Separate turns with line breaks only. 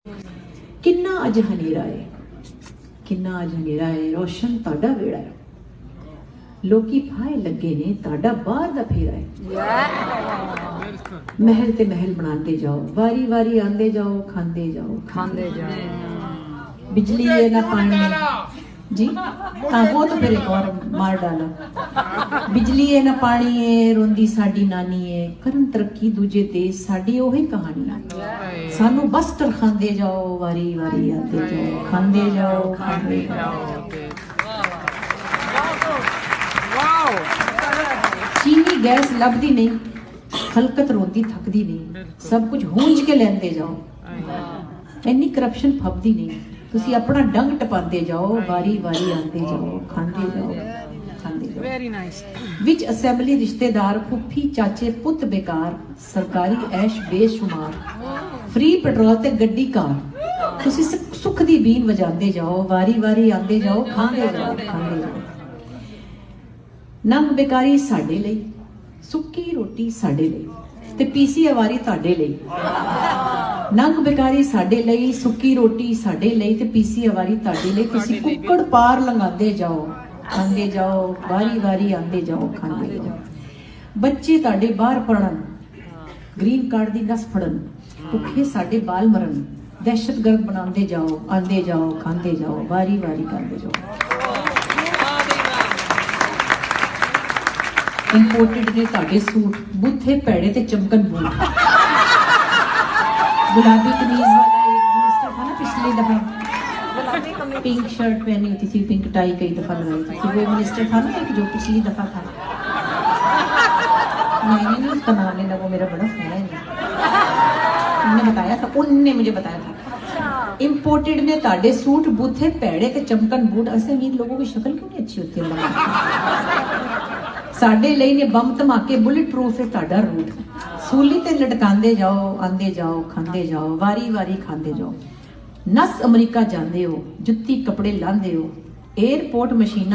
किन्ना अज हनेरा है, किन्ना अज हनेरा है, रोशन ताड़ा वेड़ा है। लोकी फाए लगे ने ताड़ा बाहर दा फेरा है। महल ते महल बनाते जाओ, वारी वारी आंदे जाओ, खांदे जाओ,
खांदे जाओ।
बिजली है ना पानी जी, हाँ वो तो फिर एक और मार डाला। बिजली है ना पानी है, रोंदी साडी नानी है, करन तरक्की दूजे देश साडी ओही कहानी है। सानू बस तर खांदे जाओ, वारी वारी आते जाओ, खांदे जाओ, खांदे जाओ। चीनी गैस लभदी नहीं, खलकत रोंदी थकदी नहीं, सब कुछ हूंज के लेंदे जाओ। इन्नी करप्शन फबदी नहीं, तुसी अपना डंग टपाते जाओ, वारी वारी आते जाओ, खांदे जाओ, खांदे जाओ।
Very nice.
विच असेंबली रिश्तेदार, फुफी चाचे पुत बेकार, सरकारी ऐश बेशुमार, फ्री पेट्रोल ते गड्डी कार, तुसी सुख दी बीन वजांदे जाओ, वारी वारी आंदे जाओ, खांदे जाओ, खांदे जाओ। नंग बेकारी साडे लई, सुक्की रोटी साडे लई, ते पीसी अवारी ताडे लई। नंग बेकारी साडे लई, सुक्की रोटी साडे लई, ते पीसी अवारी ताडे लई। तुसी कुक्कड़ पार लंघांदे जाओ, खांदे जाओ, वारी वारी आंदे जाओ, खांदे जाओ। बच्चे ताडे बाहर पढ़न, ग्रीन कार्ड दी नस फड़न, भुखे साडे बाल मरन, दहशतगर्द बनांदे जाओ, आंदे जाओ, खांदे जाओ, वारी वारी करदे जाओ। इंपोर्टेड ने ताड़े सूट, बूथे पैड़े ते चमकन बूट। गुलाबी कमीज वाला एक मिनिस्टर था ना पिछली दफा, पिंक शर्ट पहनी होती थी, पिंक टाई कई दफा लगाई थी, वो मिनिस्टर था ना एक जो पिछली दफा था। नहीं उसका नाम लेना, वो मेरा बड़ा फैन है, उन्होंने बताया था, उनने मुझे बताया था। इंपोर्टेड ने ताड़े सूट, बूथे पैड़े ते चमकन बूट। ऐसे अमीर लोगों की शक्ल क्यों नहीं अच्छी होती है? साडे लई ने बम धमाके, बुलेट प्रूफ है ताड़ा रूट, सूली ते लटकांदे जाओ, आंदे जाओ, खांदे जाओ, वारी वारी खांदे जाओ। नस अमरीका जांदे हो, जुत्ती कपड़े लांदे हो, एयरपोर्ट मशीना